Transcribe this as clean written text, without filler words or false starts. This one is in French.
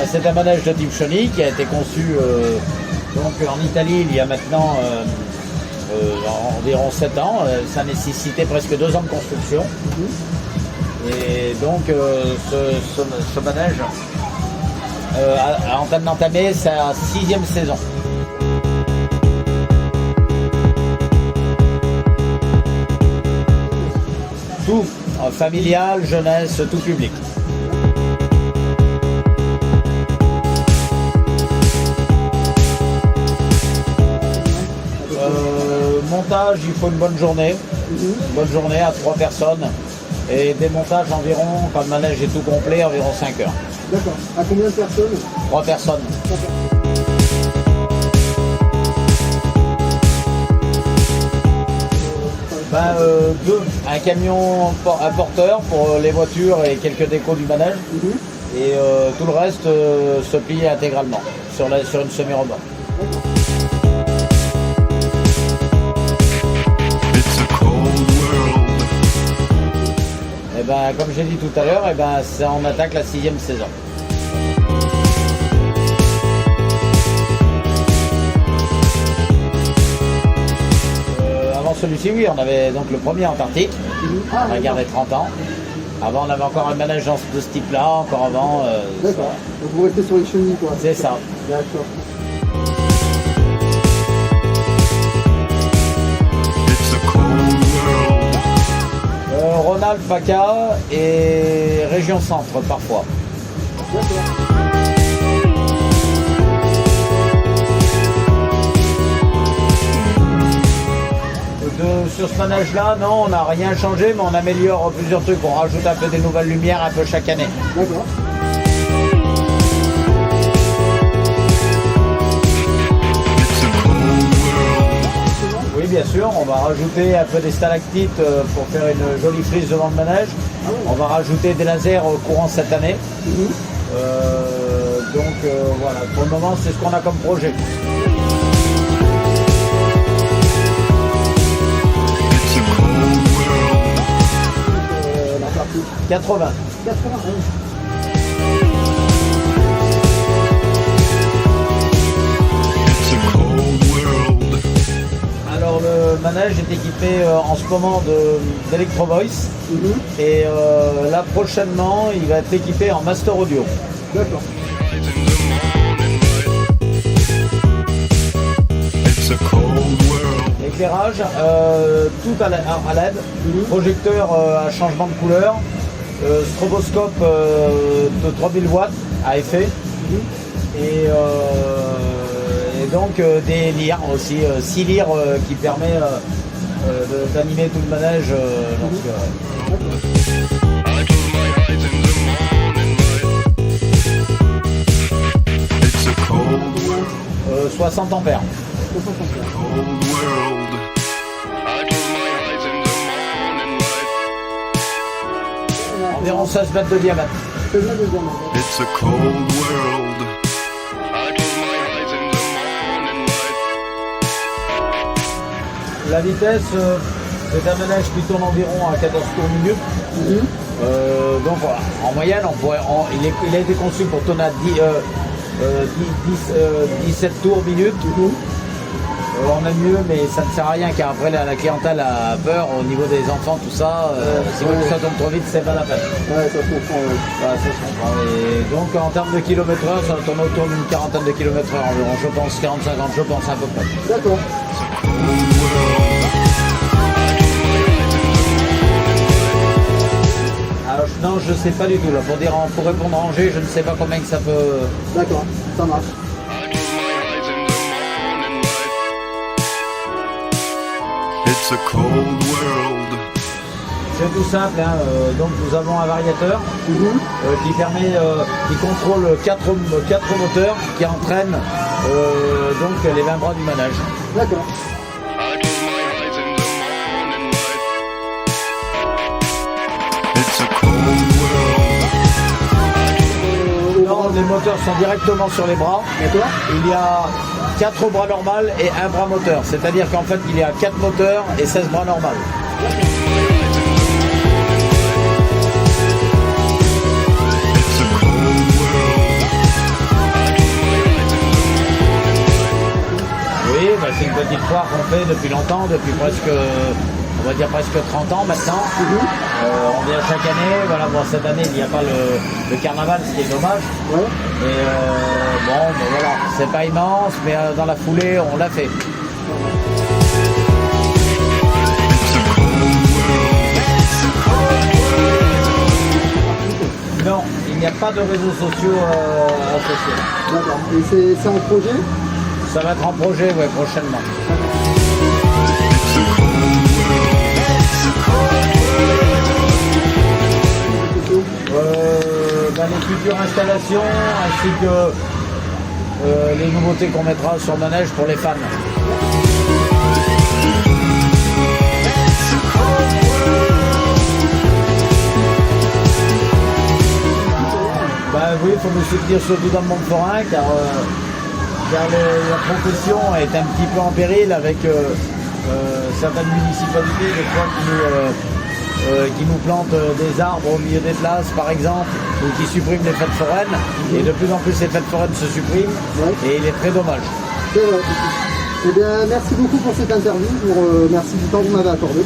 C'est un manège de type chenille qui a été conçu donc en Italie il y a maintenant environ 7 ans. Ça nécessitait presque 2 ans de construction. Et donc ce manège a entamé sa 6e saison. Tout, familial, jeunesse, tout public. Montage, il faut une bonne journée. Une bonne journée à 3 personnes. Et des montages environ, quand le manège est tout complet, environ 5 heures. D'accord. À combien de personnes? 3 personnes. Deux. Un camion, un porteur pour les voitures et quelques décos du manège. Et tout le reste se plie intégralement sur une semi-remorque. Comme j'ai dit tout à l'heure, on attaque la 6e saison. Avant celui-ci, oui, on avait donc le premier Antarctique, on a gardé 30 ans. Avant, on avait encore un manège de ce type-là, encore avant. D'accord, donc vous restez sur les chenilles, quoi. C'est ça. D'accord. Rhône-Alpes, PACA et région centre parfois. Sur ce manège-là, non, on n'a rien changé, mais on améliore plusieurs trucs. On rajoute un peu des nouvelles lumières un peu chaque année. D'accord. Oui, bien sûr, on va rajouter un peu des stalactites pour faire une jolie frise devant le manège. On va rajouter des lasers au courant cette année. Voilà, pour le moment, c'est ce qu'on a comme projet. L'Antarctique. 80. 80, oui. Alors le manège est équipé en ce moment d'Electro Voice et là prochainement il va être équipé en Master Audio. D'accord. Éclairage, tout à LED, projecteur à changement de couleur, stroboscope de 3000 watts à effet et donc des lyres aussi, 6 lyres qui permet d'animer tout le manège. 60 ampères. Environ 16 mètres de diamètre. It's a cold world. La vitesse, c'est un manège qui tourne environ à 14 tours minute. Donc voilà, en moyenne, il a été conçu pour tourner à 17 tours minute. On aime mieux, mais ça ne sert à rien car après la clientèle a peur au niveau des enfants, tout ça. Si ça tourne trop vite, c'est pas la peine. Ouais, ça se comprend. Ça se comprend. Et donc en termes de kilomètres-heure, ça tourne autour d'une quarantaine de kilomètres-heure environ. Je pense 40-50, je pense à peu près. D'accord. Alors non, je sais pas du tout. Là, pour répondre à Angers, je ne sais pas combien que ça peut. D'accord, ça marche. It's a cold world. C'est tout simple, hein. Donc nous avons un variateur qui contrôle 4 moteurs qui entraînent donc les 20 bras du manège. D'accord. It's a cold world. Non, les moteurs sont directement sur les bras. D'accord. Il y a 4 bras normales et 1 bras moteur. C'est-à-dire qu'en fait, il y a 4 moteurs et 16 bras normales. It's a cold world. petite foire qu'on fait depuis longtemps, depuis presque, on va dire presque 30 ans maintenant. On vient chaque année. Voilà, bon, cette année il n'y a pas le carnaval, ce qui est dommage. Ouais. Et bon, mais voilà, c'est pas immense, mais dans la foulée, on l'a fait. Non, il n'y a pas de réseaux sociaux associés. D'accord. Et c'est en projet? Ça va être en projet, ouais, prochainement. Les futures installations ainsi que les nouveautés qu'on mettra sur manège pour les fans. Oui, il faut me soutenir surtout dans le monde forain car la profession est un petit peu en péril avec certaines municipalités des fois qui nous plantent des arbres au milieu des places par exemple ou qui suppriment les fêtes foraines et de plus en plus les fêtes foraines se suppriment et il est très dommage. C'est vrai. Eh bien, merci beaucoup pour cette interview. Merci du temps que vous m'avez accordé.